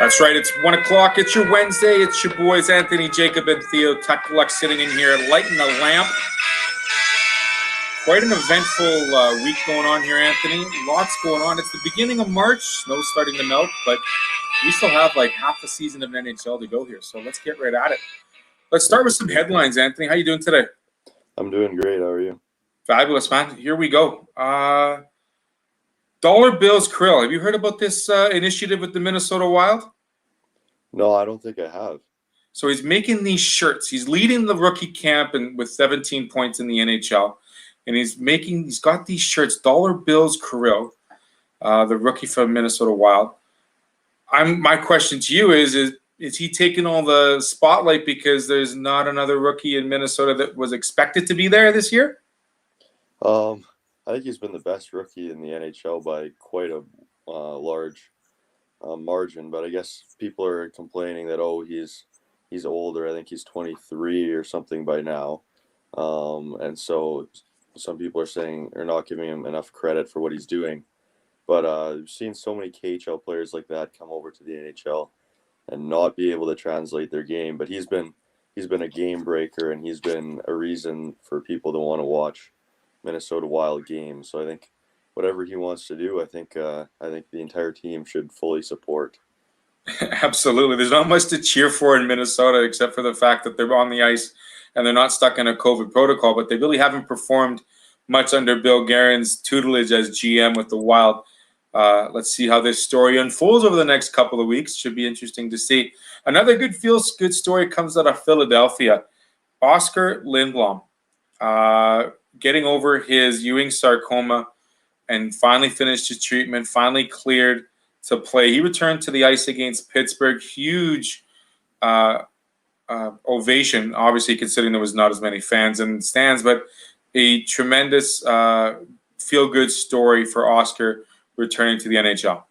That's right. It's 1 o'clock. It's your Wednesday. It's your boys, Anthony, Jacob, and Theo Tuck sitting in here lighting the lamp. Quite an eventful week going on here, Anthony. Lots going on. It's the beginning of March. Snow's starting to melt, but we still have like half a season of NHL to go here. So let's get right at it. Let's start with some headlines, Anthony. How you doing today? I'm doing great. How are you? Fabulous, man. Here we go. Dollar Bills Krill. Have you heard about this initiative with the Minnesota Wild? No, I don't think I have. So he's making these shirts. He's leading the rookie camp and with 17 points in the NHL. And he's got these shirts, Dollar Bills Krill, the rookie from Minnesota Wild. My question to you is he taking all the spotlight because there's not another rookie in Minnesota that was expected to be there this year? I think he's been the best rookie in the NHL by quite a large margin. But I guess people are complaining that he's older. I think he's 23 or something by now, and so some people are saying they're not giving him enough credit for what he's doing. But I've seen so many KHL players like that come over to the NHL and not be able to translate their game. But he's been a game breaker, and he's been a reason for people to want to watch Minnesota Wild games. So I think whatever he wants to do, I think the entire team should fully support. Absolutely. There's not much to cheer for in Minnesota except for the fact that they're on the ice and they're not stuck in a COVID protocol, but they really haven't performed much under Bill Guerin's tutelage as GM with the Wild. Let's see how this story unfolds over the next couple of weeks. Should be interesting to see. Another good story comes out of Philadelphia. Oscar Lindblom getting over his Ewing sarcoma and finally finished his treatment, finally cleared to play. He returned to the ice against Pittsburgh. Huge ovation, obviously, considering there was not as many fans in the stands, but a tremendous feel-good story for Oscar returning to the NHL.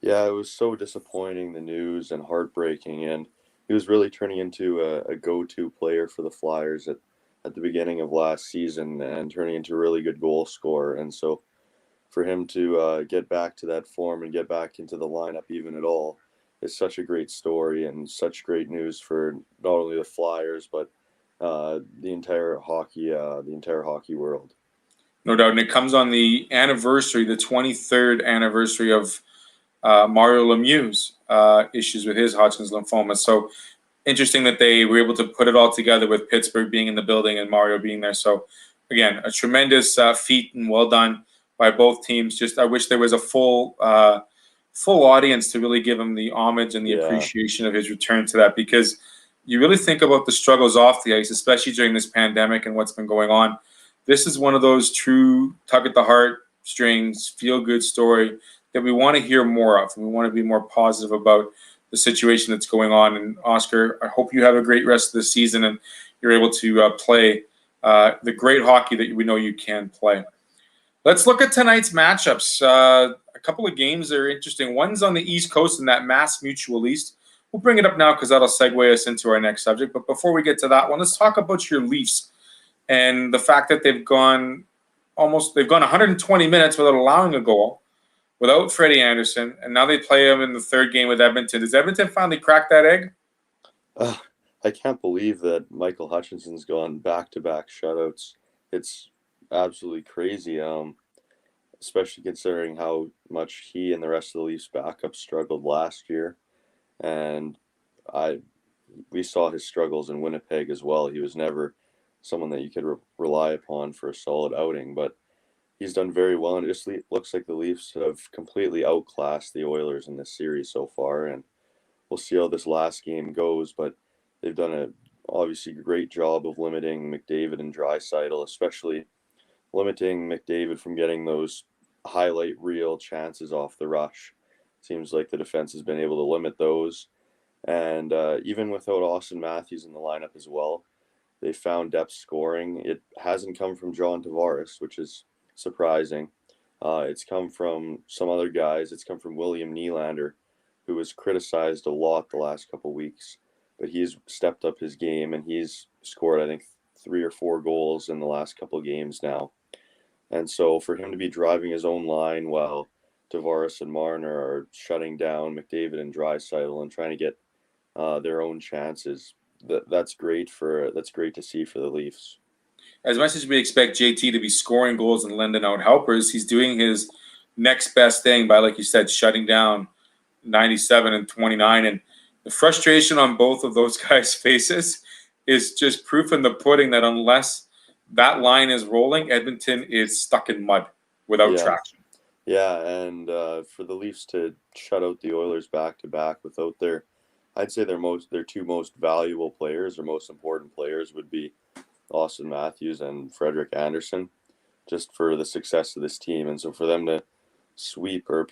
Yeah, it was so disappointing, the news, and heartbreaking, and he was really turning into a go-to player for the Flyers at the beginning of last season and turning into a really good goal scorer. And so for him to get back to that form and get back into the lineup even at all is such a great story and such great news for not only the Flyers but the entire hockey world. No doubt, and it comes on the anniversary, the 23rd anniversary of Mario Lemieux's issues with his Hodgkin's lymphoma. So interesting that they were able to put it all together with Pittsburgh being in the building and Mario being there. So again, a tremendous feat and well done by both teams. Just I wish there was a full audience to really give him the homage and the appreciation of his return to that, because you really think about the struggles off the ice, especially during this pandemic and what's been going on. This is one of those true tug at the heart strings, feel good story that we want to hear more of. And we want to be more positive about the situation that's going on. And Oscar, I hope you have a great rest of the season and you're able to play the great hockey that we know you can play. Let's look at tonight's matchups. A couple of games that are interesting. One's on the East Coast in that Mass Mutual East. We'll bring it up now because that'll segue us into our next subject. But before we get to that one, let's talk about your Leafs and the fact that they've gone 120 minutes without allowing a goal, without Freddie Anderson, and now they play him in the third game with Edmonton. Does Edmonton finally crack that egg? I can't believe that Michael Hutchinson's gone back-to-back shutouts. It's absolutely crazy, especially considering how much he and the rest of the Leafs backup struggled last year. And we saw his struggles in Winnipeg as well. He was never someone that you could rely upon for a solid outing, but he's done very well, and it just looks like the Leafs have completely outclassed the Oilers in this series so far, and we'll see how this last game goes, but they've done a obviously great job of limiting McDavid and Draisaitl, especially limiting McDavid from getting those highlight reel chances off the rush. Seems like the defense has been able to limit those, and even without Austin Matthews in the lineup as well, they found depth scoring. It hasn't come from John Tavares, which is surprising. It's come from some other guys. It's come from William Nylander, who was criticized a lot the last couple of weeks, but he's stepped up his game and he's scored, I think, 3 or 4 goals in the last couple of games now. And so for him to be driving his own line while Tavares and Marner are shutting down McDavid and Draisaitl and trying to get their own chances. That's great to see for the Leafs. As much as we expect JT to be scoring goals and lending out helpers, he's doing his next best thing by, like you said, shutting down 97 and 29. And the frustration on both of those guys' faces is just proof in the pudding that unless that line is rolling, Edmonton is stuck in mud without Yeah, traction. yeah, and for the Leafs to shut out the Oilers back to back without I'd say their two most valuable players or most important players would be Austin Matthews and Frederick Anderson, just for the success of this team. And so for them to sweep or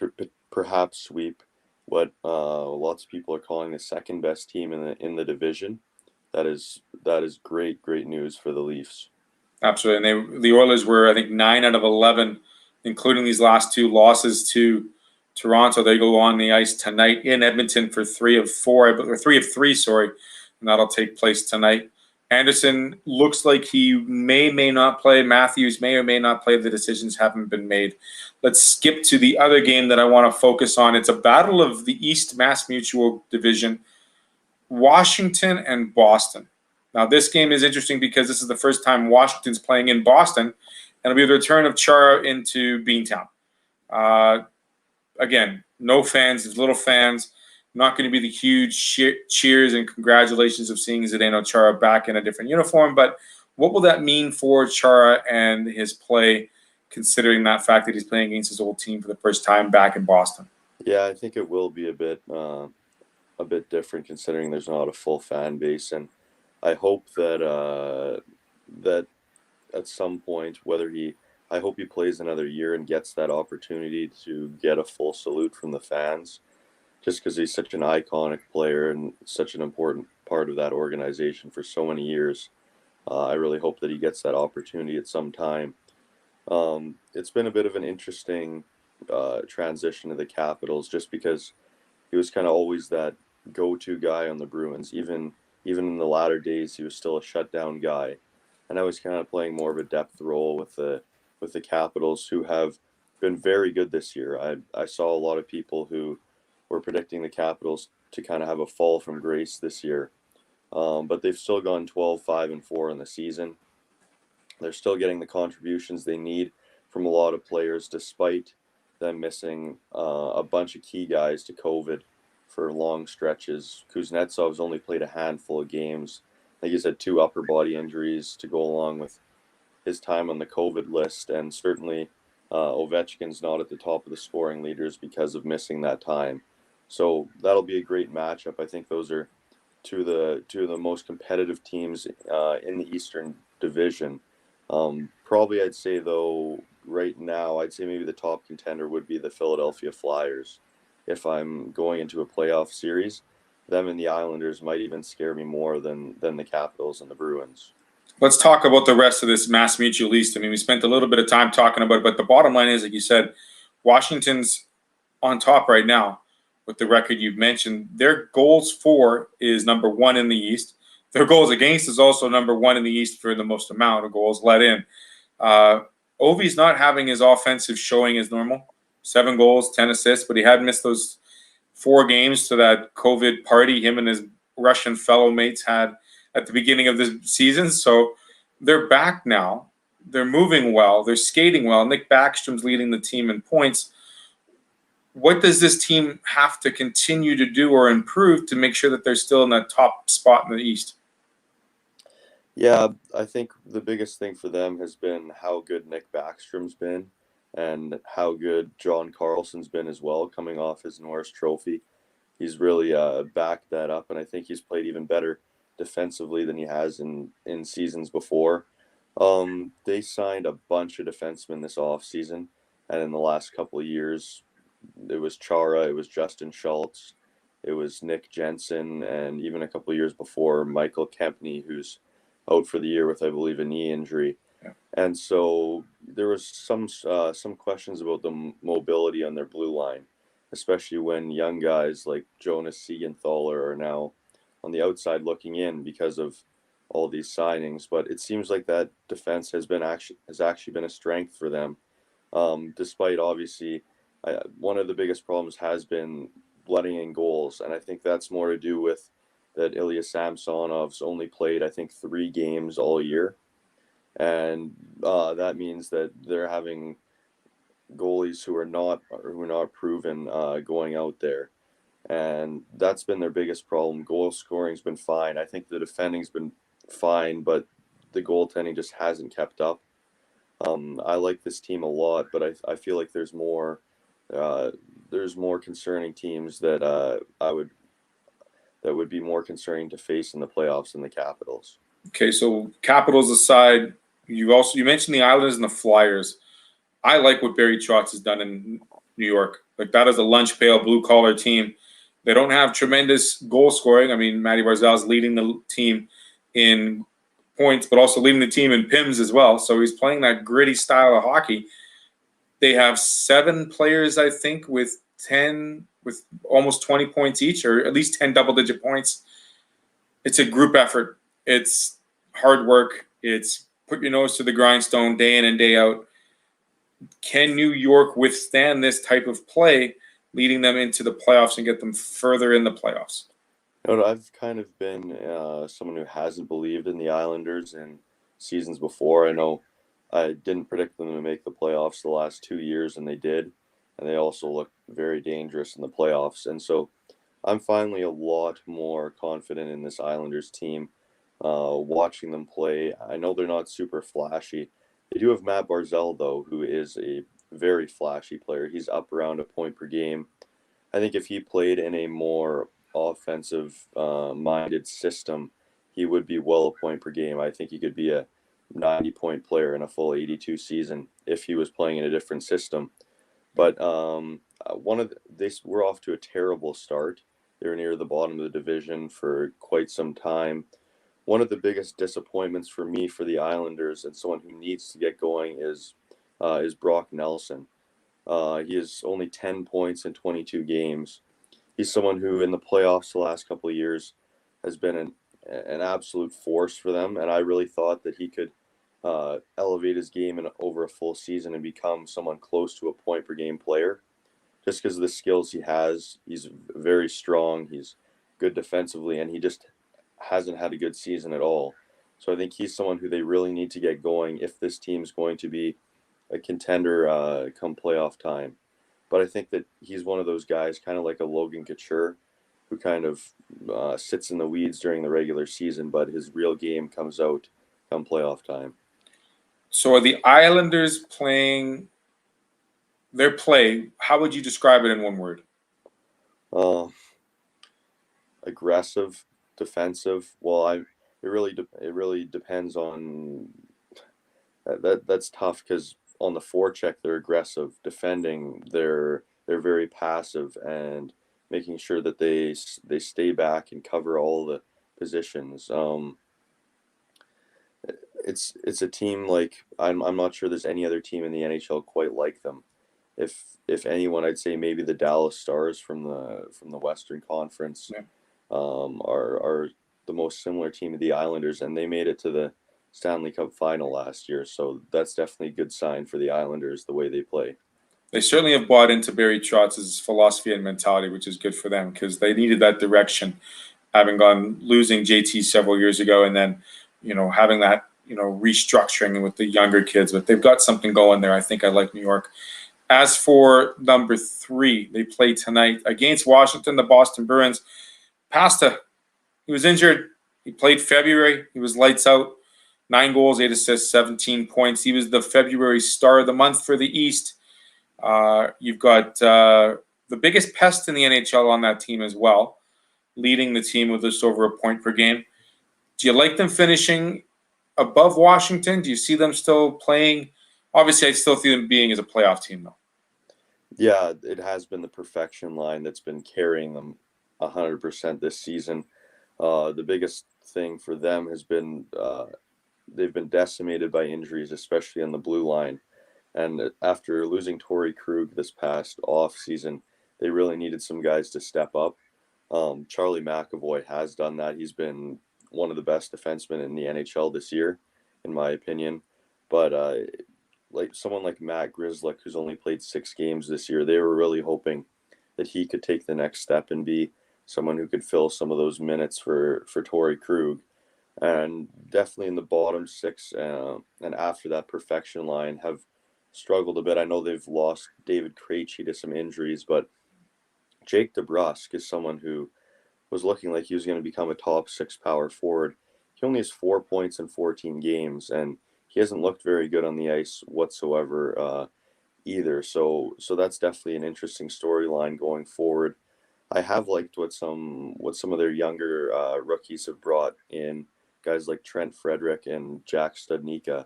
perhaps sweep what lots of people are calling the second best team in the division, that is great news for the Leafs. Absolutely. And the Oilers were, I think, 9 out of 11, including these last two losses to Toronto. They go on the ice tonight in Edmonton for 3 of 4, or 3 of 3, sorry, and that'll take place tonight. Anderson looks like he may not play. Matthews may or may not play. The decisions haven't been made. Let's skip to the other game that I want to focus on. It's a battle of the East Mass Mutual Division, Washington and Boston. Now, this game is interesting because this is the first time Washington's playing in Boston, and it'll be the return of Chara into Beantown. Again, no fans, there's little fans. Not going to be the huge cheers and congratulations of seeing Zdeno Chara back in a different uniform, but what will that mean for Chara and his play, considering that fact that he's playing against his old team for the first time back in Boston? Yeah, I think it will be a bit different considering there's not a full fan base, and I hope that that at some point, I hope he plays another year and gets that opportunity to get a full salute from the fans, just because he's such an iconic player and such an important part of that organization for so many years. I really hope that he gets that opportunity at some time. It's been a bit of an interesting transition to the Capitals, just because he was kind of always that go-to guy on the Bruins. Even in the latter days, he was still a shutdown guy, and I was kind of playing more of a depth role with the Capitals, who have been very good this year. I saw a lot of people who were predicting the Capitals to kind of have a fall from grace this year, but they've still gone 12-5-4 in the season. They're still getting the contributions they need from a lot of players, despite them missing a bunch of key guys to COVID for long stretches. Kuznetsov's only played a handful of games. I think he's had 2 upper body injuries to go along with his time on the COVID list, and certainly Ovechkin's not at the top of the scoring leaders because of missing that time. So that'll be a great matchup. I think those are two of the most competitive teams in the Eastern Division. Probably, I'd say though, right now, I'd say maybe the top contender would be the Philadelphia Flyers. If I'm going into a playoff series, them and the Islanders might even scare me more than the Capitals and the Bruins. Let's talk about the rest of this Mass Mutual East. I mean, we spent a little bit of time talking about it, but the bottom line is, like you said, Washington's on top right now with the record you've mentioned. Their goals for is number 1 in the East. Their goals against is also number 1 in the East for the most amount of goals let in. Ovi's not having his offensive showing as normal. 7 goals, 10 assists, but he had missed those 4 games to that COVID party him and his Russian fellow mates had at the beginning of the season. So they're back now. They're moving well. They're skating well. Nick Backstrom's leading the team in points. What does this team have to continue to do or improve to make sure that they're still in that top spot in the East? Yeah, I think the biggest thing for them has been how good Nick Backstrom's been and how good John Carlson's been as well, coming off his Norris Trophy. He's really backed that up, and I think he's played even better defensively than he has in seasons before. They signed a bunch of defensemen this offseason, and in the last couple of years, it was Chara, it was Justin Schultz, it was Nick Jensen, and even a couple of years before, Michael Kempney, who's out for the year with, I believe, a knee injury. Yeah. And so there was some questions about the mobility on their blue line, especially when young guys like Jonas Siegenthaler are now on the outside looking in because of all these signings. But it seems like that defense has actually been a strength for them, despite obviously one of the biggest problems has been letting in goals, and I think that's more to do with that Ilya Samsonov's only played, I think, 3 games all year, and that means that they're having goalies who are not proven going out there, and that's been their biggest problem. Goal scoring's been fine. I think the defending's been fine, but the goaltending just hasn't kept up. I like this team a lot, but I feel like uh, there's more concerning teams that would be more concerning to face in the playoffs than the Capitals. Okay, so Capitals aside, you mentioned the Islanders and the Flyers. I like what Barry Trotz has done in New York. Like, that is a lunch pail, blue collar team. They don't have tremendous goal scoring. I mean, Matty Barzal's leading the team in points, but also leading the team in PIMS as well. So he's playing that gritty style of hockey. They have 7 players, I think, with almost 20 points each, or at least 10 double-digit points. It's a group effort. It's hard work. It's put your nose to the grindstone day in and day out. Can New York withstand this type of play, leading them into the playoffs and get them further in the playoffs? I've kind of been someone who hasn't believed in the Islanders in seasons before. I know I didn't predict them to make the playoffs the last 2 years, and they did. And they also looked very dangerous in the playoffs. And so I'm finally a lot more confident in this Islanders team. Watching them play, I know they're not super flashy. They do have Matt Barzal, though, who is a very flashy player. He's up around a point per game. I think if he played in a more offensive minded system, he would be well a point per game. I think he could be a 90-point player in a full 82 season if he was playing in a different system. But they were off to a terrible start. They were near the bottom of the division for quite some time. One of the biggest disappointments for me for the Islanders and someone who needs to get going is Brock Nelson. He has only 10 points in 22 games. He's someone who, in the playoffs the last couple of years, has been an absolute force for them, and I really thought that he could elevate his game over a full season and become someone close to a point per game player. Just because of the skills he has, he's very strong. He's good defensively, and he just hasn't had a good season at all. So I think he's someone who they really need to get going if this team's going to be a contender come playoff time. But I think that he's one of those guys, kind of like a Logan Couture, who kind of sits in the weeds during the regular season, but his real game comes out come playoff time. So are the Islanders playing their play? How would you describe it in one word? Uh, Aggressive, defensive. Well, it really depends on that's tough because on the forecheck they're aggressive, defending they're very passive and making sure that they stay back and cover all the positions. It's a team like I'm not sure there's any other team in the NHL quite like them. If anyone, I'd say maybe the Dallas Stars from the Western Conference. Yeah. Are the most similar team to the Islanders, and they made it to the Stanley Cup final last year. So that's definitely a good sign for the Islanders, the way they play. They certainly have bought into Barry Trotz's philosophy and mentality, which is good for them because they needed that direction, having gone losing JT several years ago, and then having that restructuring with the younger kids. But they've got something going there. I think I like New York. As for number 3, they play tonight against Washington, the Boston Bruins. Pasta, he was injured. He played February. He was lights out. 9 goals, 8 assists, 17 points. He was the February star of the month for the East. You've got the biggest pest in the NHL on that team as well, leading the team with just over a point per game. Do you like them finishing above Washington? Do you see them still playing? Obviously, I still see them being as a playoff team, though. Yeah, it has been the perfection line that's been carrying them 100% this season. The biggest thing for them has been they've been decimated by injuries, especially on the blue line. And after losing Torrey Krug this past off season, they really needed some guys to step up. Charlie McAvoy has done that. He's been one of the best defensemen in the NHL this year, in my opinion. But like someone like Matt Grzelcyk, who's only played 6 games this year. They were really hoping that he could take the next step and be someone who could fill some of those minutes for Torrey Krug. And definitely in the bottom six, and after that perfection line have struggled a bit. I know they've lost David Krejci to some injuries, but Jake DeBrusk is someone who was looking like he was going to become a top 6 power forward. He only has 4 points in 14 games, and he hasn't looked very good on the ice whatsoever either. So that's definitely an interesting storyline going forward. I have liked what some of their younger rookies have brought in, guys like Trent Frederick and Jack Studnicka.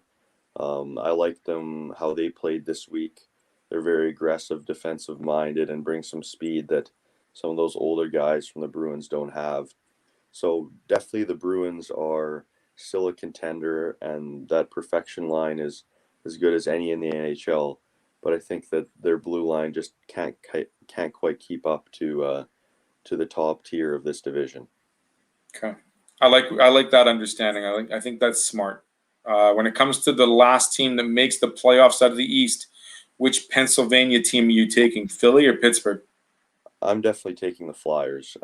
I like them how they played this week. They're very aggressive, defensive minded, and bring some speed that some of those older guys from the Bruins don't have. So definitely the Bruins are still a contender, and that perfection line is as good as any in the NHL. But I think that their blue line just can't quite keep up to the top tier of this division. Okay, I like that understanding. I think that's smart. When it comes to the last team that makes the playoffs out of the East, which Pennsylvania team are you taking, Philly or Pittsburgh? I'm definitely taking the Flyers.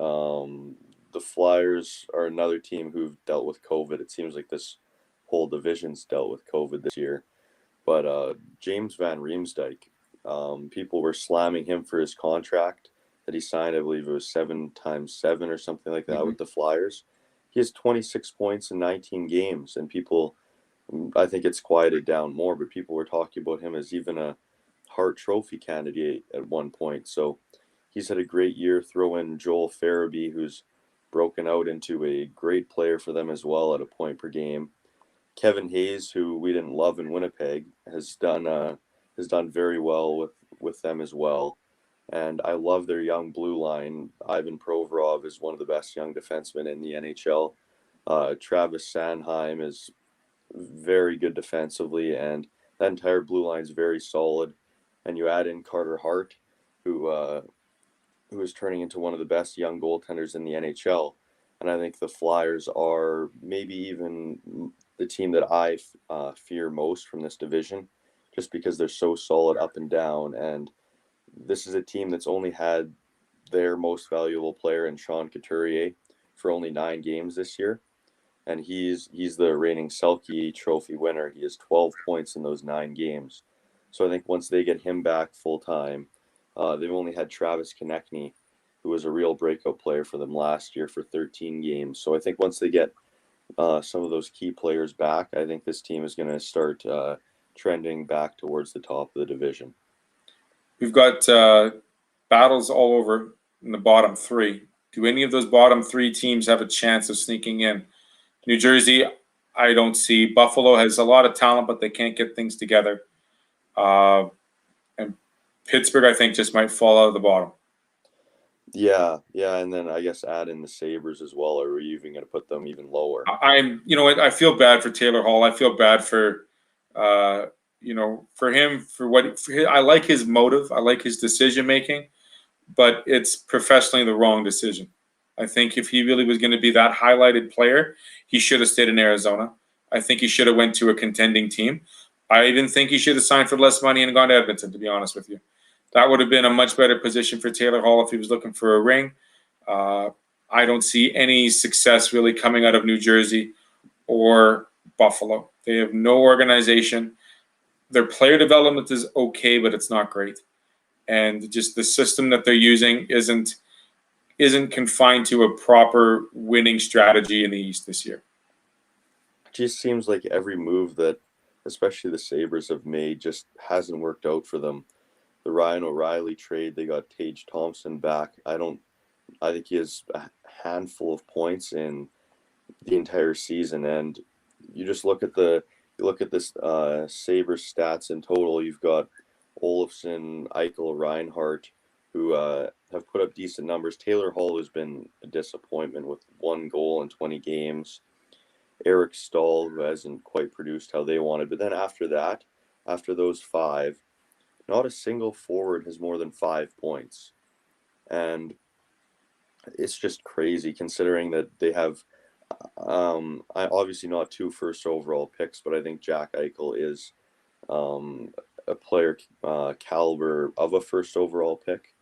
The Flyers are another team who've dealt with COVID. It seems like this whole division's dealt with COVID this year. But James Van Riemsdyk, people were slamming him for his contract that he signed. I believe it was 7 times 7 or something like that Mm-hmm. with the Flyers. He has 26 points in 19 games, and people, I think it's quieted down more, but people were talking about him as even a Hart Trophy candidate at one point. So he's had a great year. Throw in Joel Farabee, who's broken out into a great player for them as well at a point per game. Kevin Hayes, who we didn't love in Winnipeg, has done very well with them as well. And I love their young blue line. Ivan Provorov is one of the best young defensemen in the NHL. Travis Sanheim is very good defensively, and that entire blue line is very solid. And you add in Carter Hart, who who is turning into one of the best young goaltenders in the NHL. And I think the Flyers are maybe even the team that I fear most from this division, just because they're so solid up and down. And this is a team that's only had their most valuable player in Sean Couturier for only 9 games this year. And he's the reigning Selke Trophy winner. He has 12 points in those 9 games. So I think once they get him back full time, they've only had Travis Konechny, who was a real breakout player for them last year for 13 games. So I think once they get some of those key players back, I think this team is going to start trending back towards the top of the division. We've got battles all over in the bottom three. Do any of those bottom three teams have a chance of sneaking in? New Jersey, I don't see. Buffalo has a lot of talent, but they can't get things together. And Pittsburgh, I think, just might fall out of the bottom. Yeah, and then I guess add in the Sabres as well, or are you even going to put them even lower? You know what? I feel bad for Taylor Hall. I feel bad for, for him, I like his motive. I like his decision making, but it's professionally the wrong decision. I think if he really was going to be that highlighted player, he should have stayed in Arizona. I think he should have went to a contending team. I even think he should have signed for less money and gone to Edmonton, to be honest with you. That would have been a much better position for Taylor Hall if he was looking for a ring. I don't see any success really coming out of New Jersey or Buffalo. They have no organization. Their player development is okay, but it's not great. And just the system that they're using isn't confined to a proper winning strategy in the East this year. It just seems like every move that especially the Sabres have made just hasn't worked out for them. The Ryan O'Reilly trade, they got Tage Thompson back. I think he has a handful of points in the entire season, and you just look at this Sabres stats in total. You've got Olofsson, Eichel, Reinhart, who have put up decent numbers. Taylor Hall has been a disappointment with 1 goal in 20 games. Eric Stahl, who hasn't quite produced how they wanted. But then after that, after those 5, not a single forward has more than 5 points. And it's just crazy considering that they have I obviously not 2 first overall picks, but I think Jack Eichel is a player caliber of a first overall pick,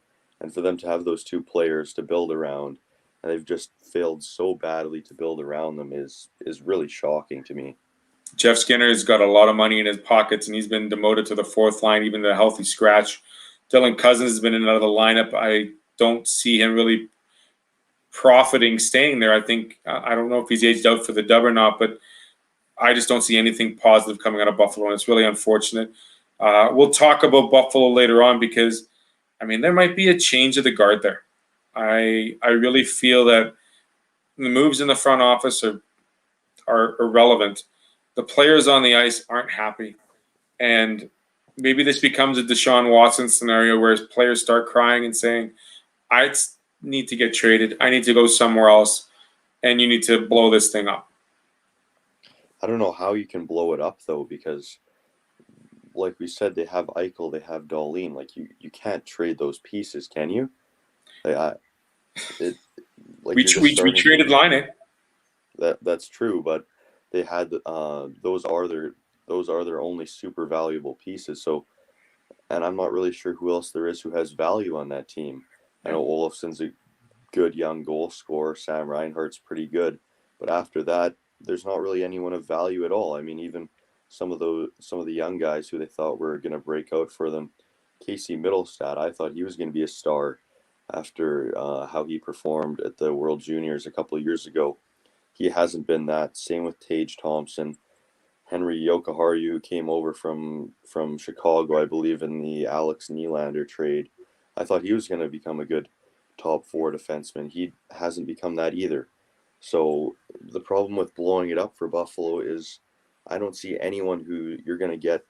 and for them to have those two players to build around, and they've just failed so badly to build around them is really shocking to me. Jeff Skinner's got a lot of money in his pockets, and he's been demoted to the fourth line, even the healthy scratch. Dylan Cousins has been in and out of the lineup. I don't see him really profiting staying there. I think I don't know if he's aged out for the dub or not, but I just don't see anything positive coming out of Buffalo, and it's really unfortunate. We'll talk about Buffalo later on because, I mean, there might be a change of the guard there. I really feel that the moves in the front office are irrelevant. The players on the ice aren't happy, and maybe this becomes a Deshaun Watson scenario where players start crying and saying, "I need to get traded. I need to go somewhere else, and you need to blow this thing up." I don't know how you can blow it up though, because like we said, they have Eichel, they have Darlene. Like you can't trade those pieces, can you? Like, it like We you're just we starting traded from Lightin. that's true, but they had those are their only super valuable pieces. So, and I'm not really sure who else there is who has value on that team. I know Olafson's a good young goal scorer. Sam Reinhart's pretty good, but after that, there's not really anyone of value at all. I mean, even some of the young guys who they thought were going to break out for them, Casey Middlestat, I thought he was going to be a star after how he performed at the World Juniors a couple of years ago. He hasn't been that. Same with Tage Thompson. Henry Yokoharu, who came over from Chicago, I believe, in the Alex Nylander trade. I thought he was going to become a good top four defenseman. He hasn't become that either. So the problem with blowing it up for Buffalo is I don't see anyone who you're going to get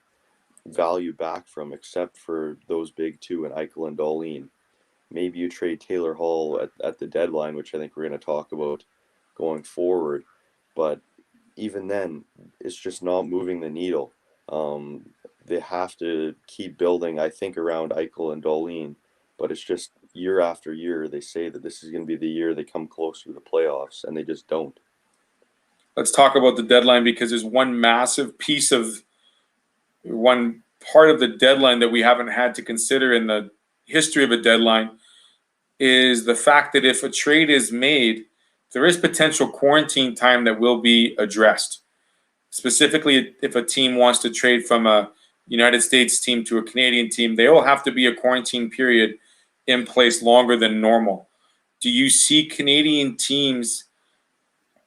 value back from except for those big two in Eichel and Darlene. Maybe you trade Taylor Hall at the deadline, which I think we're going to talk about going forward. But even then, it's just not moving the needle. They have to keep building, I think, around Eichel and Darlene, but it's just year after year they say that this is going to be the year they come close to the playoffs, and they just don't. Let's talk about the deadline because there's one massive piece of one part of the deadline that we haven't had to consider in the history of a deadline is the fact that if a trade is made, there is potential quarantine time that will be addressed. Specifically, if a team wants to trade from a United States team to a Canadian team, there will have to be a quarantine period in place longer than normal. Do you see Canadian teams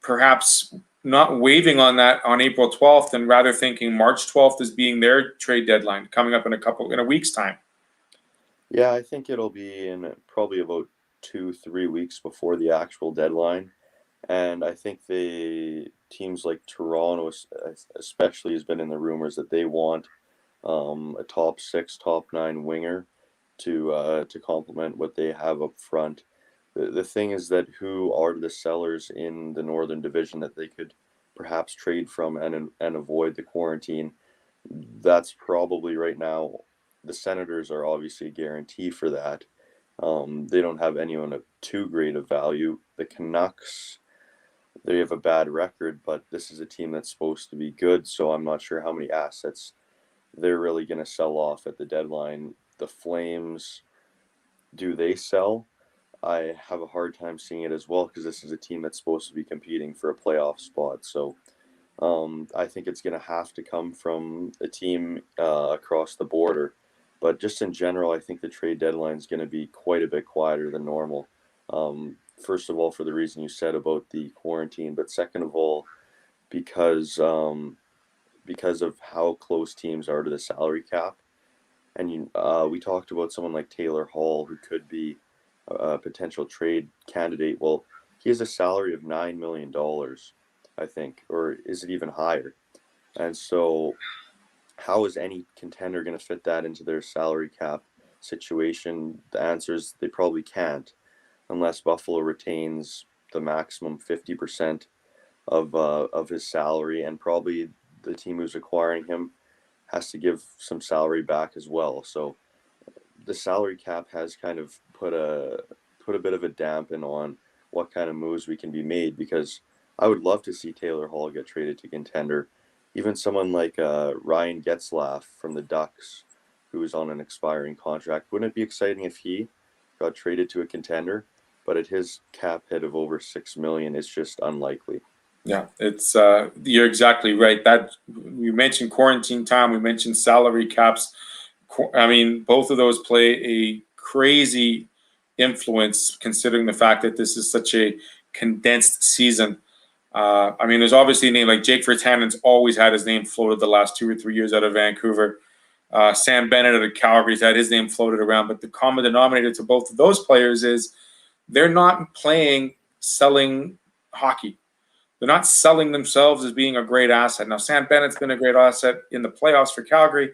perhaps not waving on that on April 12th and rather thinking March 12th as being their trade deadline coming up in a week's time? Yeah, I think it'll be in probably about 2, 3 weeks before the actual deadline. And I think the teams like Toronto, especially, has been in the rumors that they want a top six, top nine winger to complement what they have up front. The thing is that who are the sellers in the Northern Division that they could perhaps trade from and avoid the quarantine? That's probably right now. The Senators are obviously a guarantee for that. They don't have anyone of too great of value. The Canucks, they have a bad record, but this is a team that's supposed to be good, so I'm not sure how many assets they're really going to sell off at the deadline. The Flames, do they sell? I have a hard time seeing it as well because this is a team that's supposed to be competing for a playoff spot. So I think it's going to have to come from a team across the border. But just in general, I think the trade deadline is going to be quite a bit quieter than normal. First of all, for the reason you said about the quarantine, but second of all, because because of how close teams are to the salary cap. And we talked about someone like Taylor Hall, who could be a potential trade candidate. Well, he has a salary of $9 million, I think, or is it even higher? And so, how is any contender going to fit that into their salary cap situation? The answer is they probably can't, unless Buffalo retains the maximum 50% of his salary, and probably the team who's acquiring him has to give some salary back as well. So the salary cap has kind of put a bit of a dampen on what kind of moves we can be made, because I would love to see Taylor Hall get traded to contender. even someone like Ryan Getzlaff from the Ducks, who is on an expiring contract. Wouldn't it be exciting if he got traded to a contender? But at his cap hit of over $6 million, it's just unlikely. Yeah, it's you're exactly right. That we mentioned quarantine time, we mentioned salary caps. I mean, both of those play a crazy influence considering the fact that this is such a condensed season. I mean, there's obviously a name like Jake Virtanen's always had his name floated the last 2 or 3 years out of Vancouver. Sam Bennett out of Calgary's had his name floated around, but the common denominator to both of those players is they're not playing selling hockey. They're not selling themselves as being a great asset. Now, Sam Bennett's been a great asset in the playoffs for Calgary.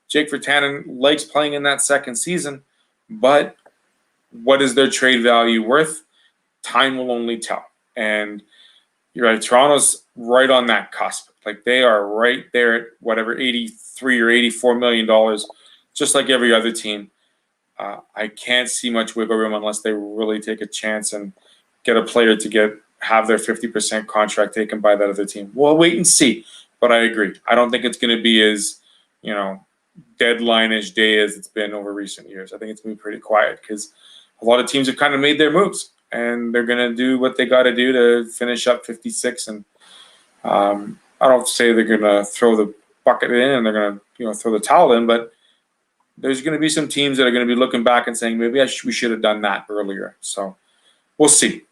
Jake Virtanen likes playing in that second season, but what is their trade value worth? Time will only tell. And you're right, Toronto's right on that cusp. Like they are right there at whatever, 83 or $84 million, just like every other team. I can't see much wiggle room unless they really take a chance and get a player to have their 50% contract taken by that other team. We'll wait and see. But I agree. I don't think it's going to be as, deadline-ish day as it's been over recent years. I think it's going to be pretty quiet because a lot of teams have kind of made their moves and they're going to do what they got to do to finish up 56. And I don't say they're going to throw the bucket in and they're going to, throw the towel in, but there's going to be some teams that are going to be looking back and saying maybe we should have done that earlier. So we'll see.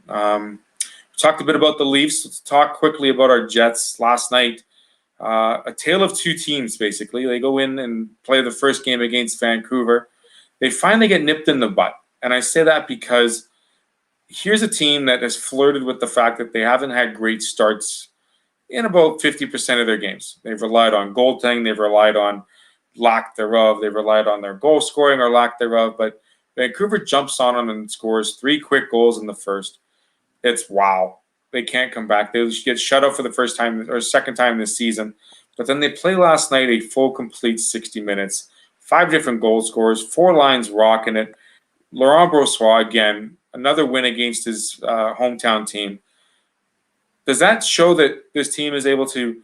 Talked a bit about the Leafs. Let's talk quickly about our Jets. Last night, a tale of two teams, basically. They go in and play the first game against Vancouver. They finally get nipped in the butt. And I say that because here's a team that has flirted with the fact that they haven't had great starts in about 50% of their games. They've relied on goaltending. They've relied on lack thereof. They've relied on their goal scoring or lack thereof. But Vancouver jumps on them and scores 3 quick goals in the first. It's wow. They can't come back. They get shut out for the first time or second time this season. But then they play last night a full, complete 60 minutes. 5 different goal scorers, 4 lines rocking it. Laurent Brossoit, again, another win against his hometown team. Does that show that this team is able to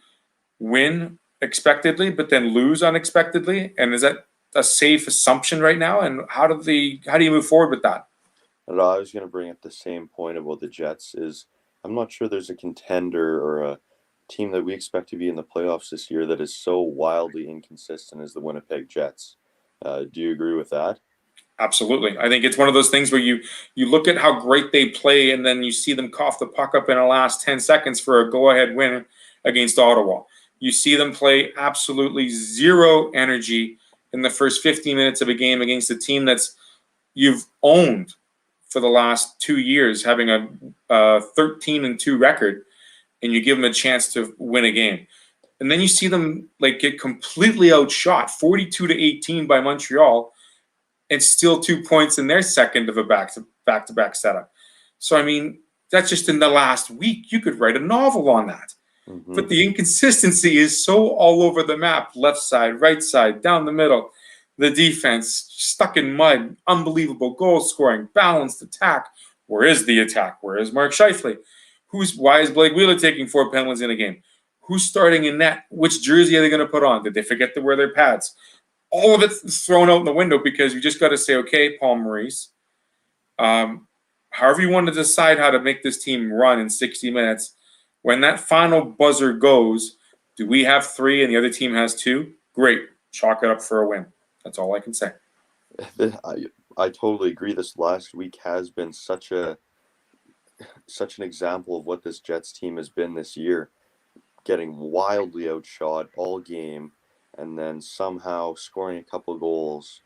win expectedly but then lose unexpectedly? And is that a safe assumption right now? And how do you move forward with that? I was going to bring up the same point about the Jets. Is I'm not sure there's a contender or a team that we expect to be in the playoffs this year that is so wildly inconsistent as the Winnipeg Jets. Do you agree with that? Absolutely. I think it's one of those things where you look at how great they play and then you see them cough the puck up in the last 10 seconds for a go-ahead win against Ottawa. You see them play absolutely zero energy in the first 15 minutes of a game against a team that's you've owned for the last 2 years, having a 13-2 record, and you give them a chance to win a game. And then you see them get completely outshot, 42-18 by Montreal, and still 2 points in their second of a back-to-back setup. So, I mean, that's just in the last week. You could write a novel on that. Mm-hmm. But the inconsistency is so all over the map, left side, right side, down the middle. The defense stuck in mud, unbelievable goal scoring, balanced attack. Where is the attack? Where is Mark Scheifele? Why is Blake Wheeler taking 4 penalties in a game? Who's starting in net? Which jersey are they going to put on? Did they forget to wear their pads? All of it's thrown out the window because you just got to say, okay, Paul Maurice, however you want to decide how to make this team run in 60 minutes, when that final buzzer goes, do we have 3 and the other team has 2? Great. Chalk it up for a win. That's all I can say. I totally agree. This last week has been such an example of what this Jets team has been this year, getting wildly outshot all game and then somehow scoring a couple goals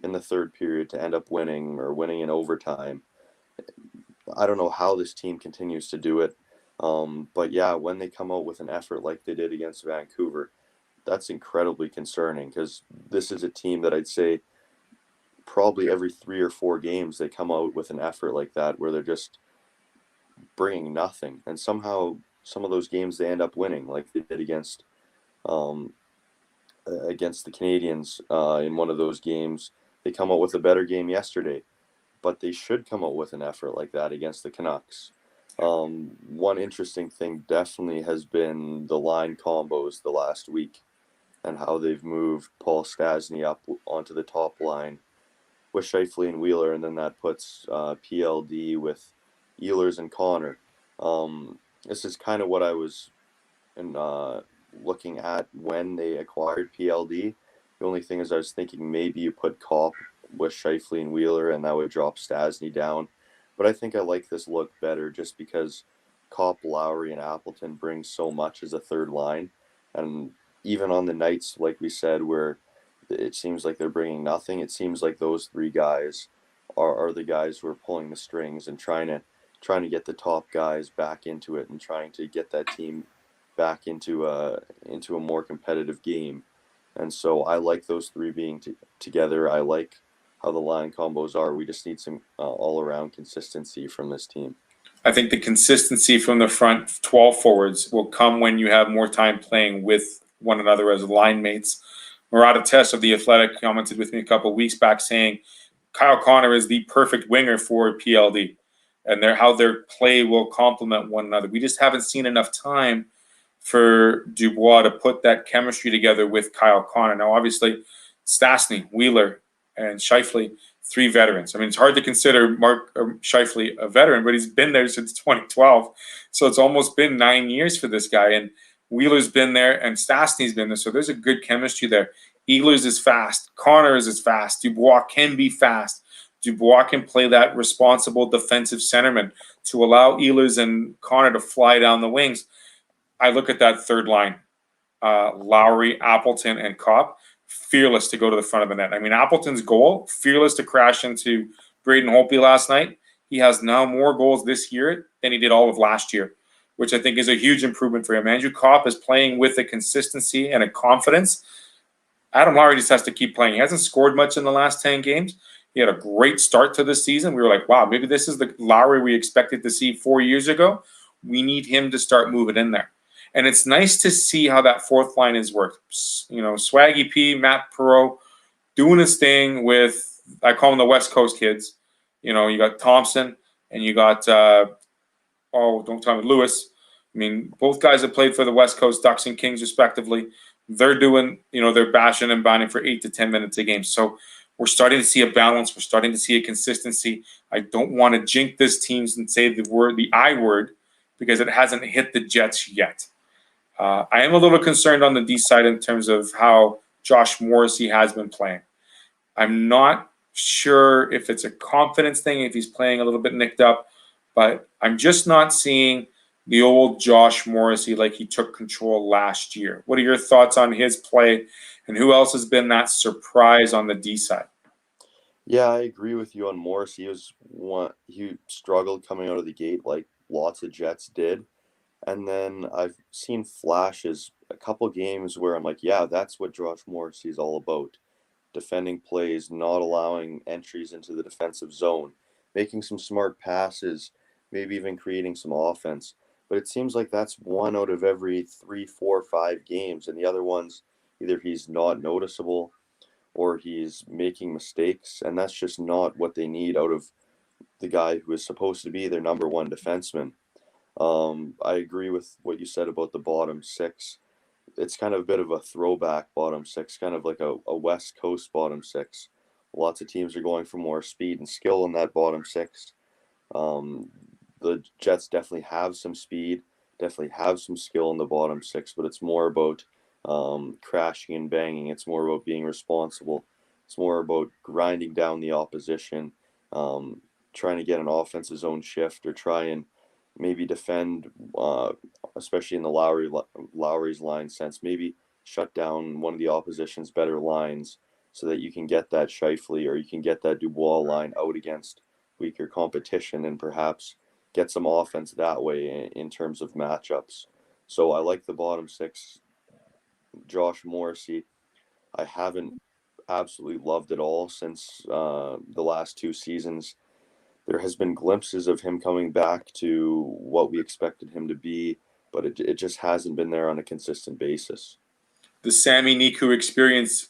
in the third period to end up winning or winning in overtime. I don't know how this team continues to do it. But yeah, when they come out with an effort like they did against Vancouver, that's incredibly concerning because this is a team that I'd say probably every 3 or 4 games they come out with an effort like that where they're just bringing nothing. And somehow some of those games they end up winning like they did against the Canadiens in one of those games. They come out with a better game yesterday, but they should come out with an effort like that against the Canucks. One interesting thing definitely has been the line combos the last week and how they've moved Paul Stastny up onto the top line with Scheifele and Wheeler, and then that puts PLD with Ehlers and Connor. This is kind of what I was looking at when they acquired PLD. The only thing is I was thinking maybe you put Kopp with Scheifele and Wheeler, and that would drop Stastny down. But I think I like this look better just because Kopp, Lowry, and Appleton bring so much as a third line. And even on the nights, like we said, where it seems like they're bringing nothing, it seems like those three guys are the guys who are pulling the strings and trying to get the top guys back into it and trying to get that team back into a more competitive game. And so I like those three being together. I like how the line combos are. We just need some all around consistency from this team. I think the consistency from the front 12 forwards will come when you have more time playing with one another as line mates. Murata Tess of The Athletic commented with me a couple of weeks back saying Kyle Connor is the perfect winger for PLD and how their play will complement one another. We just haven't seen enough time for Dubois to put that chemistry together with Kyle Connor. Now, obviously, Stastny, Wheeler, and Scheifele, three veterans. I mean, it's hard to consider Mark Scheifele a veteran, but he's been there since 2012. So it's almost been 9 years for this guy. And Wheeler's been there, and Stastny's been there. So there's a good chemistry there. Ehlers is fast. Connor is fast. Dubois can be fast. Dubois can play that responsible defensive centerman to allow Ehlers and Connor to fly down the wings. I look at that third line, Lowry, Appleton, and Kopp, fearless to go to the front of the net. I mean, Appleton's goal, fearless to crash into Braden Holtby last night. He has now more goals this year than he did all of last year, which I think is a huge improvement for him. Andrew Kopp is playing with a consistency and a confidence. Adam Lowry just has to keep playing. He hasn't scored much in the last 10 games. He had a great start to this season. We were like, wow, maybe this is the Lowry we expected to see 4 years ago. We need him to start moving in there. And it's nice to see how that fourth line has worked. You know, Swaggy P, Matt Perreault doing his thing with, I call them the West Coast kids. You know, you got Thompson and you got, don't tell me, Lewis. I mean, both guys have played for the West Coast Ducks and Kings respectively. They're doing, they're bashing and binding for 8 to 10 minutes a game. So we're starting to see a balance. We're starting to see a consistency. I don't want to jinx this team and say the I word, because it hasn't hit the Jets yet. I am a little concerned on the D side in terms of how Josh Morrissey has been playing. I'm not sure if it's a confidence thing, if he's playing a little bit nicked up, but I'm just not seeing the old Josh Morrissey like he took control last year. What are your thoughts on his play, and who else has been that surprise on the D side? Yeah, I agree with you on Morrissey. He struggled coming out of the gate like lots of Jets did. And then I've seen flashes, a couple games where I'm like, yeah, that's what Josh Morrissey is all about. Defending plays, not allowing entries into the defensive zone, making some smart passes, maybe even creating some offense. But it seems like that's one out of every 3, 4, 5 games. And the other ones, either he's not noticeable or he's making mistakes. And that's just not what they need out of the guy who is supposed to be their number one defenseman. I agree with what you said about the bottom six. It's kind of a bit of a throwback bottom six, kind of like a West Coast bottom six. Lots of teams are going for more speed and skill in that bottom six. The Jets definitely have some speed, definitely have some skill in the bottom six, but it's more about crashing and banging. It's more about being responsible. It's more about grinding down the opposition, trying to get an offensive zone shift or try and maybe defend, especially in the Lowry's line sense, maybe shut down one of the opposition's better lines so that you can get that Scheifele or you can get that Dubois line out against weaker competition and perhaps get some offense that way in terms of matchups. So I like the bottom six. Josh Morrissey, I haven't absolutely loved it all since the last 2 seasons. There has been glimpses of him coming back to what we expected him to be, but it just hasn't been there on a consistent basis. The Sami Niku experience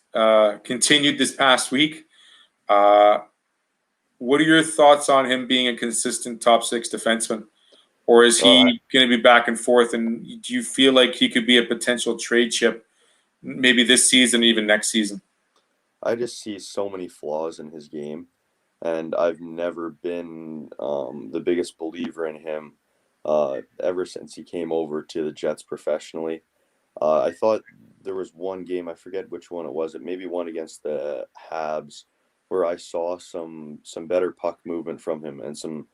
continued this past week. What are your thoughts on him being a consistent top 6 defenseman? or is Uh, he going to be back and forth? And do you feel like he could be a potential trade chip, maybe this season, even next season? I just see so many flaws in his game, and I've never been the biggest believer in him ever since he came over to the Jets professionally. I thought there was one game, I forget which one it was. It maybe one against the Habs, where I saw some better puck movement from him and some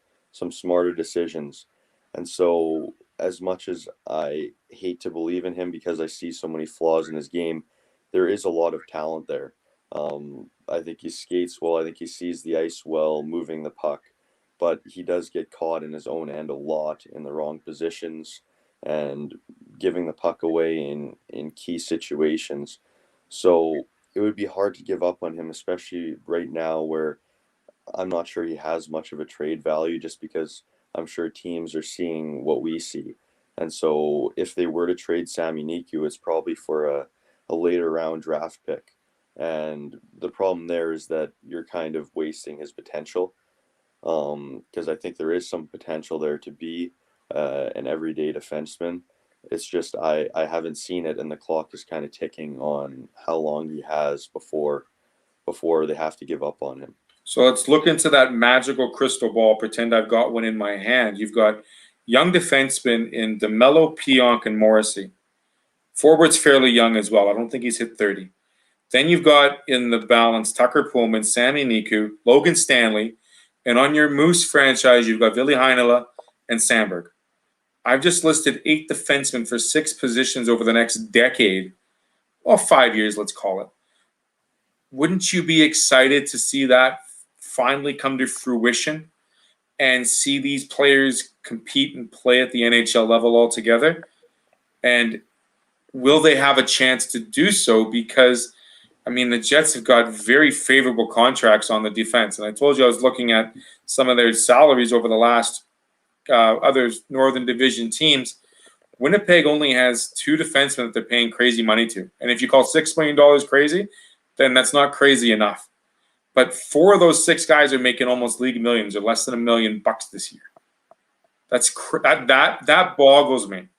smarter decisions. And so, as much as I hate to believe in him because I see so many flaws in his game, there is a lot of talent there. I think he skates well. I think he sees the ice well, moving the puck, but he does get caught in his own end a lot in the wrong positions and giving the puck away in key situations. So it would be hard to give up on him, especially right now where I'm not sure he has much of a trade value just because I'm sure teams are seeing what we see. And so if they were to trade Sami Niku, it's probably for a later round draft pick. And the problem there is that you're kind of wasting his potential because I think there is some potential there to be an everyday defenseman. It's just I haven't seen it, and the clock is kind of ticking on how long he has before they have to give up on him. So let's look into that magical crystal ball. Pretend I've got one in my hand. You've got young defensemen in DeMello, Pionk, and Morrissey. Forward's fairly young as well. I don't think he's hit 30. Then you've got in the balance Tucker Pullman, Sami Niku, Logan Stanley, and on your Moose franchise, you've got Ville Heinola and Sandberg. I've just listed 8 defensemen for 6 positions over the next decade, or 5 years, let's call it. Wouldn't you be excited to see that finally come to fruition and see these players compete and play at the NHL level altogether? And will they have a chance to do so? Because, I mean, the Jets have got very favorable contracts on the defense. And I told you I was looking at some of their salaries over the last other Northern Division teams. Winnipeg only has 2 defensemen that they're paying crazy money to. And if you call $6 million crazy, then that's not crazy enough. But 4 of those 6 guys are making almost league millions or less than $1 million this year. That boggles me.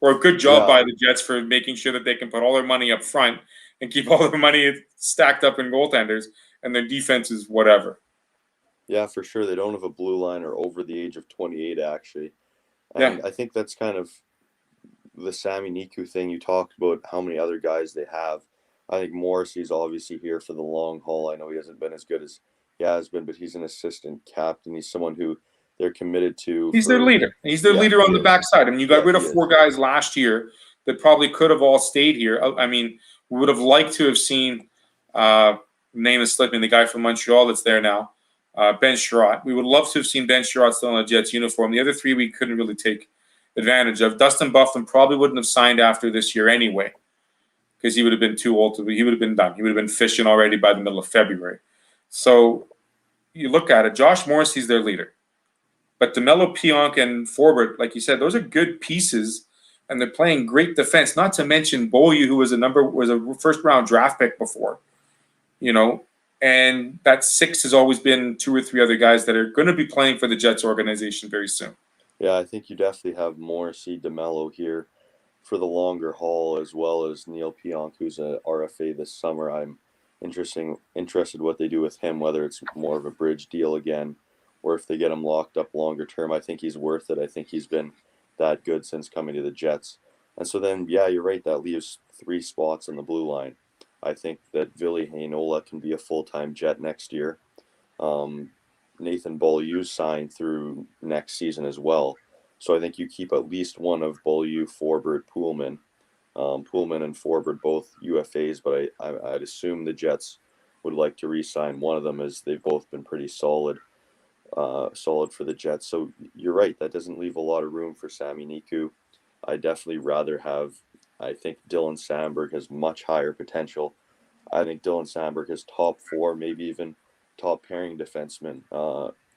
Or a good job by the Jets for making sure that they can put all their money up front and keep all their money stacked up in goaltenders, and their defense is whatever. Yeah, for sure. They don't have a blue liner over the age of 28, actually. And Yeah. I think that's kind of the Sami Niku thing. You talked about how many other guys they have. I think Morrissey's obviously here for the long haul. I know he hasn't been as good as he has been, but he's an assistant captain. He's someone who they're committed to. He's their leader. He's their leader on the backside. I mean, you got rid of 4 guys last year that probably could have all stayed here. I mean, we would have liked to have seen, name is slipping, the guy from Montreal that's there now, Ben Sherratt. We would love to have seen Ben Sherratt still in a Jets uniform. The other 3 we couldn't really take advantage of. Dustin Bufflin probably wouldn't have signed after this year anyway, because he would have been too old to be. He would have been done. He would have been fishing already by the middle of February. So you look at it, Josh Morrissey's their leader. But DeMello, Pionk, and Forbert, like you said, those are good pieces, and they're playing great defense. Not to mention Beaulieu, who was a first-round draft pick before, and that 6 has always been 2 or 3 other guys that are going to be playing for the Jets organization very soon. Yeah, I think you definitely have Morrissey, DeMello here for the longer haul, as well as Neil Pionk, who's a RFA this summer. I'm interested what they do with him, whether it's more of a bridge deal again, or if they get him locked up longer term. I think he's worth it. I think he's been that good since coming to the Jets. And so then, yeah, you're right. That leaves 3 spots on the blue line. I think that Ville Heinola can be a full-time Jet next year. Nathan Beaulieu signed through next season as well. So I think you keep at least one of Beaulieu, Forbert, Pullman. Pullman and Forbert both UFAs, but I'd assume the Jets would like to re-sign one of them as they've both been pretty solid for the Jets. So you're right, that doesn't leave a lot of room for Sami Niku. I definitely rather have. I think Dylan Sandberg has much higher potential. I think Dylan Sandberg has top 4, maybe even top pairing defenseman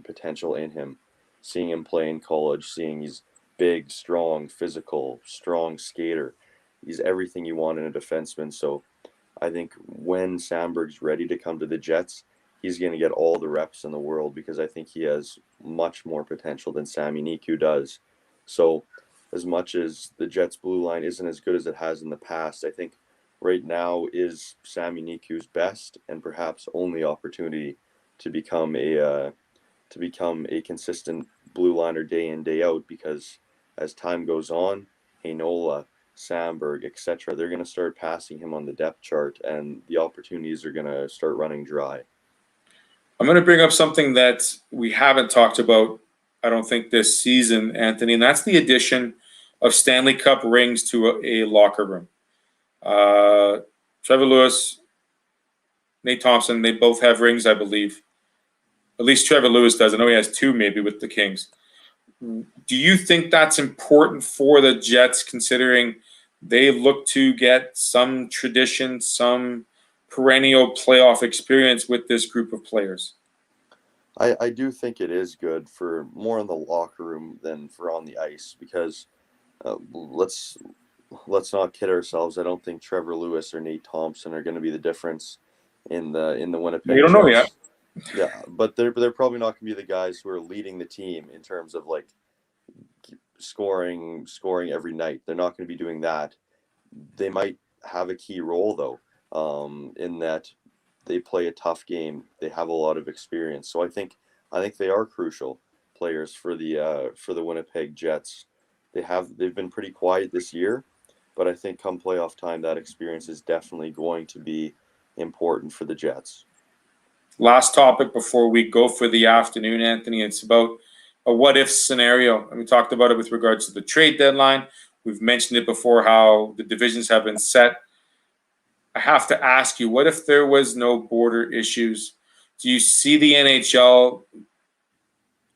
potential in him. Seeing him play in college, seeing he's big, strong, physical, strong skater. He's everything you want in a defenseman. So I think when Sandberg's ready to come to the Jets, he's going to get all the reps in the world because I think he has much more potential than Sami Niku does. So, as much as the Jets' blue line isn't as good as it has in the past, I think right now is Sami Niku's best and perhaps only opportunity to become a consistent blue liner day in day out. Because as time goes on, Heinola, Sandberg, etc., they're going to start passing him on the depth chart, and the opportunities are going to start running dry. I'm going to bring up something that we haven't talked about, I don't think, this season, Anthony, and that's the addition of Stanley Cup rings to a locker room. Trevor Lewis, Nate Thompson, they both have rings, I believe. At least Trevor Lewis does. I know he has two maybe with the Kings. Do you think that's important for the Jets, considering they look to get some tradition, some perennial playoff experience with this group of players? I do think it is good for more in the locker room than for on the ice because let's not kid ourselves. I don't think Trevor Lewis or Nate Thompson are going to be the difference in the You Winnipeg don't know yet. Jets. Yeah, but they're probably not going to be the guys who are leading the team in terms of like scoring every night. They're not going to be doing that. They might have a key role though, in that they play a tough game. They have a lot of experience, so I think they are crucial players for the Winnipeg Jets. They've been pretty quiet this year, but I think come playoff time, that experience is definitely going to be important for the Jets. Last topic before we go for the afternoon, Anthony. It's about a what-if scenario. And we talked about it with regards to the trade deadline. We've mentioned it before, how the divisions have been set. I have to ask you, what if there was no border issues? Do you see the NHL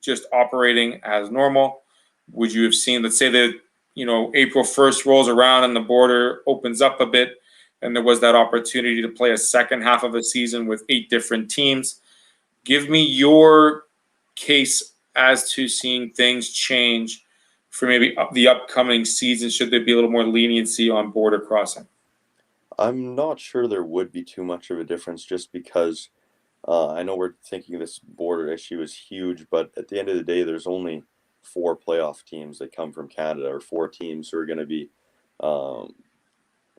just operating as normal? Would you have seen, let's say that, April 1st rolls around and the border opens up a bit, and there was that opportunity to play a second half of a season with 8 different teams? Give me your case as to seeing things change for maybe the upcoming season. Should there be a little more leniency on border crossing? I'm not sure there would be too much of a difference just because I know we're thinking this border issue is huge, but at the end of the day, there's only 4 playoff teams that come from Canada, or 4 teams who are going to be um,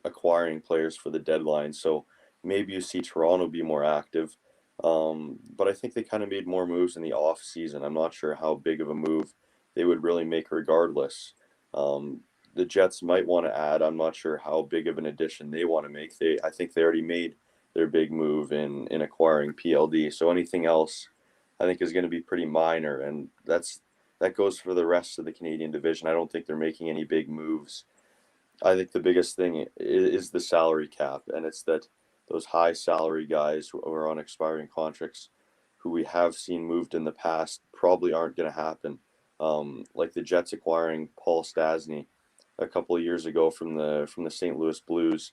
acquiring players for the deadline. So maybe you see Toronto be more active. But I think they kind of made more moves in the off season. I'm not sure how big of a move they would really make regardless. The Jets might want to add. I'm not sure how big of an addition they want to make. I think they already made their big move in acquiring PLD. So anything else, I think, is going to be pretty minor, and that goes for the rest of the Canadian division. I don't think they're making any big moves. I think the biggest thing is the salary cap, and it's that those high salary guys who are on expiring contracts, who we have seen moved in the past, probably aren't going to happen. Like the Jets acquiring Paul Stastny a couple of years ago from the St. Louis Blues.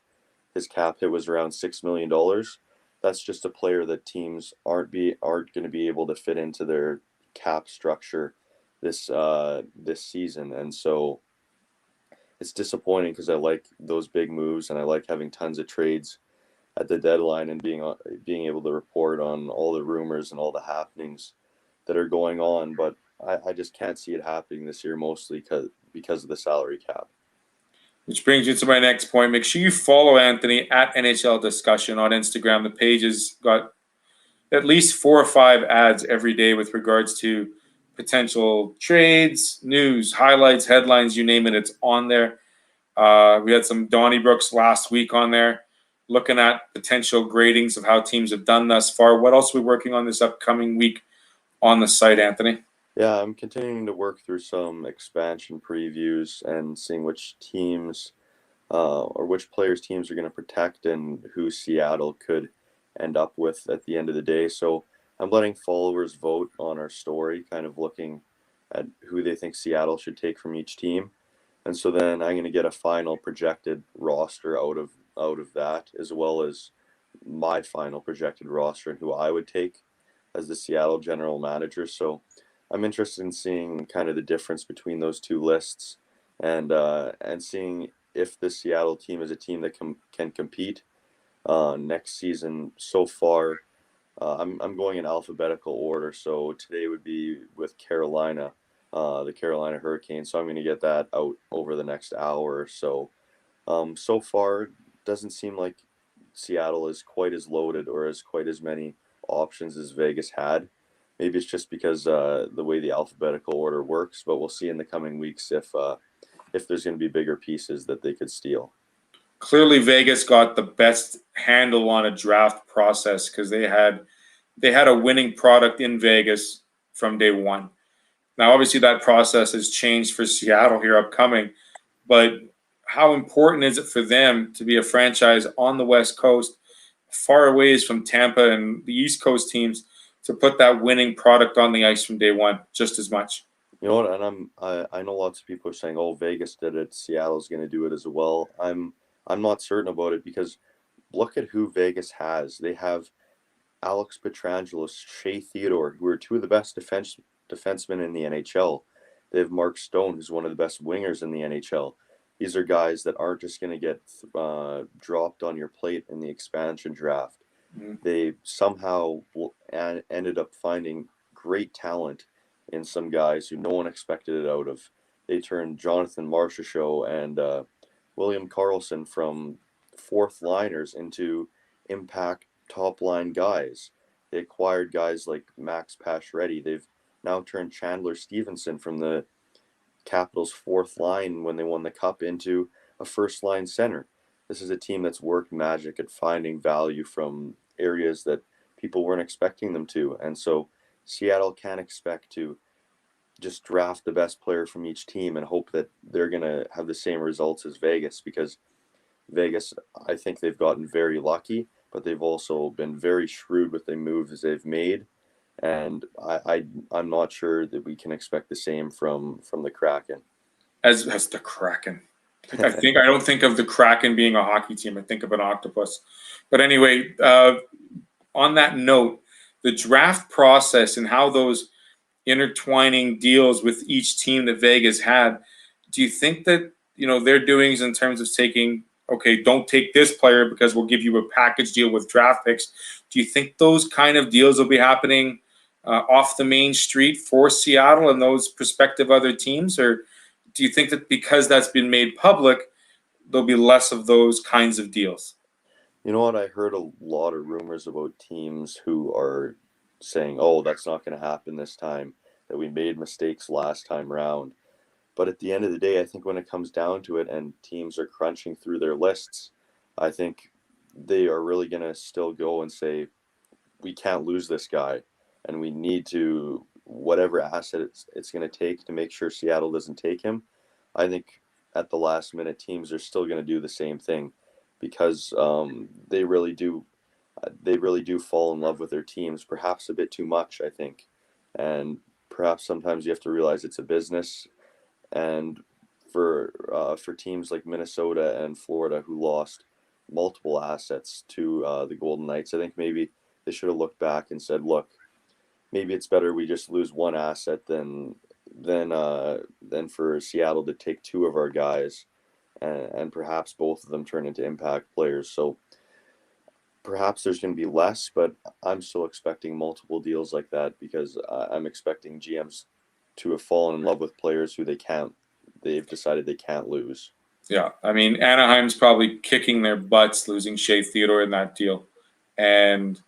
His cap hit was around $6 million. That's just a player that teams aren't going to be able to fit into their cap structure this season, and so it's disappointing because I like those big moves and I like having tons of trades at the deadline and being able to report on all the rumors and all the happenings that are going on. But I just can't see it happening this year, mostly because of the salary cap. Which brings you to my next point. Make sure you follow Anthony at NHL Discussion on Instagram. The page has got at least 4 or 5 ads every day with regards to potential trades, news, highlights, headlines, you name it, it's on there. We had some Donnybrooks last week on there, looking at potential gradings of how teams have done thus far. What else are we working on this upcoming week on the site, Anthony? Yeah, I'm continuing to work through some expansion previews and seeing which teams or which players teams are going to protect and who Seattle could end up with at the end of the day. So I'm letting followers vote on our story, kind of looking at who they think Seattle should take from each team. And so then I'm going to get a final projected roster out of that, as well as my final projected roster and who I would take as the Seattle general manager. So I'm interested in seeing kind of the difference between those two lists, and seeing if the Seattle team is a team that can compete next season. So far, I'm going in alphabetical order, so today would be with Carolina, the Carolina Hurricanes. So I'm going to get that out over the next hour or so. So far, doesn't seem like Seattle is quite as loaded or as quite as many options as Vegas had. Maybe it's just because the way the alphabetical order works, but we'll see in the coming weeks if there's going to be bigger pieces that they could steal. Clearly, Vegas got the best handle on a draft process because they had a winning product in Vegas from day one. Now, obviously, that process has changed for Seattle here upcoming, but how important is it for them to be a franchise on the West Coast, far away from Tampa and the East Coast teams, to put that winning product on the ice from day one just as much? You know what? And I know lots of people are saying, "Oh, Vegas did it. Seattle's going to do it as well." I'm not certain about it because look at who Vegas has. They have Alex Pietrangelo, Shea Theodore, who are two of the best defensemen in the NHL. They have Mark Stone, who's one of the best wingers in the NHL. These are guys that aren't just going to get dropped on your plate in the expansion draft. Mm-hmm. They somehow ended up finding great talent in some guys who no one expected it out of. They turned Jonathan Marchessault and William Karlsson from fourth liners into impact top line guys. They acquired guys like Max Pacioretty. They've now turned Chandler Stevenson from the Capitals' fourth line when they won the Cup into a first line center. This is a team that's worked magic at finding value from areas that people weren't expecting them to. And so Seattle can't expect to just draft the best player from each team and hope that they're going to have the same results as Vegas, because Vegas, I think they've gotten very lucky, but they've also been very shrewd with the moves they've made. And I'm not sure that we can expect the same from the Kraken. As the Kraken. I don't think of the Kraken being a hockey team. I think of an octopus. But anyway, on that note, the draft process and how those intertwining deals with each team that Vegas had, do you think that their doings in terms of taking, okay, don't take this player because we'll give you a package deal with draft picks? Do you think those kind of deals will be happening off the main street for Seattle and those prospective other teams, or do you think that because that's been made public, there'll be less of those kinds of deals? You know what? I heard a lot of rumors about teams who are saying, "Oh, that's not going to happen this time, that we made mistakes last time around." But at the end of the day, I think when it comes down to it and teams are crunching through their lists, I think they are really going to still go and say, we can't lose this guy. And we need to, whatever asset it's going to take to make sure Seattle doesn't take him. I think at the last minute, teams are still going to do the same thing because they really do fall in love with their teams, perhaps a bit too much, I think. And perhaps sometimes you have to realize it's a business. And for teams like Minnesota and Florida who lost multiple assets to the Golden Knights, I think maybe they should have looked back and said, "Look, maybe it's better we just lose one asset than for Seattle to take two of our guys, and perhaps both of them turn into impact players." So perhaps there's going to be less, but I'm still expecting multiple deals like that because I'm expecting GMs to have fallen in love with players who they've decided they can't lose. Yeah, I mean, Anaheim's probably kicking their butts losing Shea Theodore in that deal, and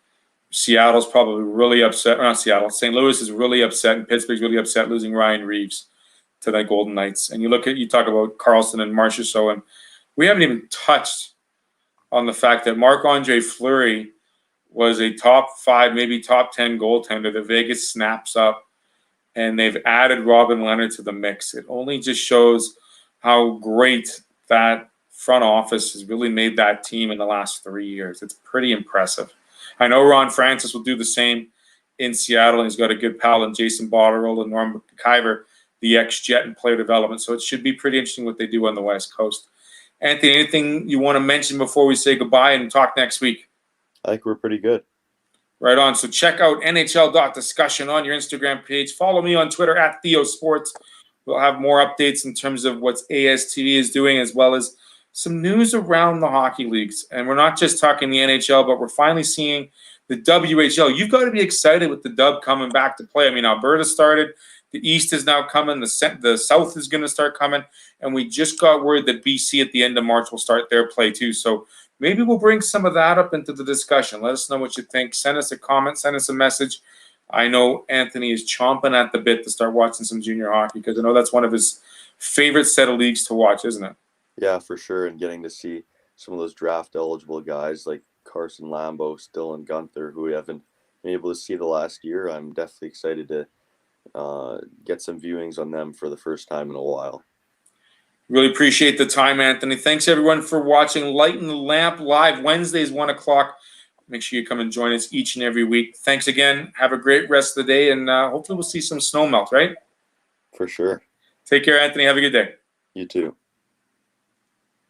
Seattle's probably really upset. Or not Seattle. St. Louis is really upset, and Pittsburgh's really upset losing Ryan Reeves to the Golden Knights. And you talk about Karlsson and Marchessault, and we haven't even touched on the fact that Marc-Andre Fleury was a top 5, maybe top 10 goaltender that Vegas snaps up, and they've added Robin Leonard to the mix. It only just shows how great that front office has really made that team in the last 3 years. It's pretty impressive. I know Ron Francis will do the same in Seattle, and he's got a good pal in Jason Botterill and Norm McIver, the ex-Jet in player development. So it should be pretty interesting what they do on the West Coast. Anthony, anything you want to mention before we say goodbye and talk next week? I think we're pretty good. Right on. So check out NHL.discussion on your Instagram page. Follow me on Twitter at TheoSports. We'll have more updates in terms of what ASTV is doing, as well as some news around the hockey leagues. And we're not just talking the NHL, but we're finally seeing the WHL. You've got to be excited with the Dub coming back to play. I mean, Alberta started. The East is now coming. The South is going to start coming. And we just got word that BC at the end of March will start their play too. So maybe we'll bring some of that up into the discussion. Let us know what you think. Send us a comment. Send us a message. I know Anthony is chomping at the bit to start watching some junior hockey because I know that's one of his favorite set of leagues to watch, isn't it? Yeah, for sure. And getting to see some of those draft eligible guys like Carson Lambos, Dylan Gunther, who we haven't been able to see the last year. I'm definitely excited to get some viewings on them for the first time in a while. Really appreciate the time, Anthony. Thanks, everyone, for watching Lightin the Lamp live Wednesdays, 1 o'clock. Make sure you come and join us each and every week. Thanks again. Have a great rest of the day, and hopefully we'll see some snow melt, right? For sure. Take care, Anthony. Have a good day. You too.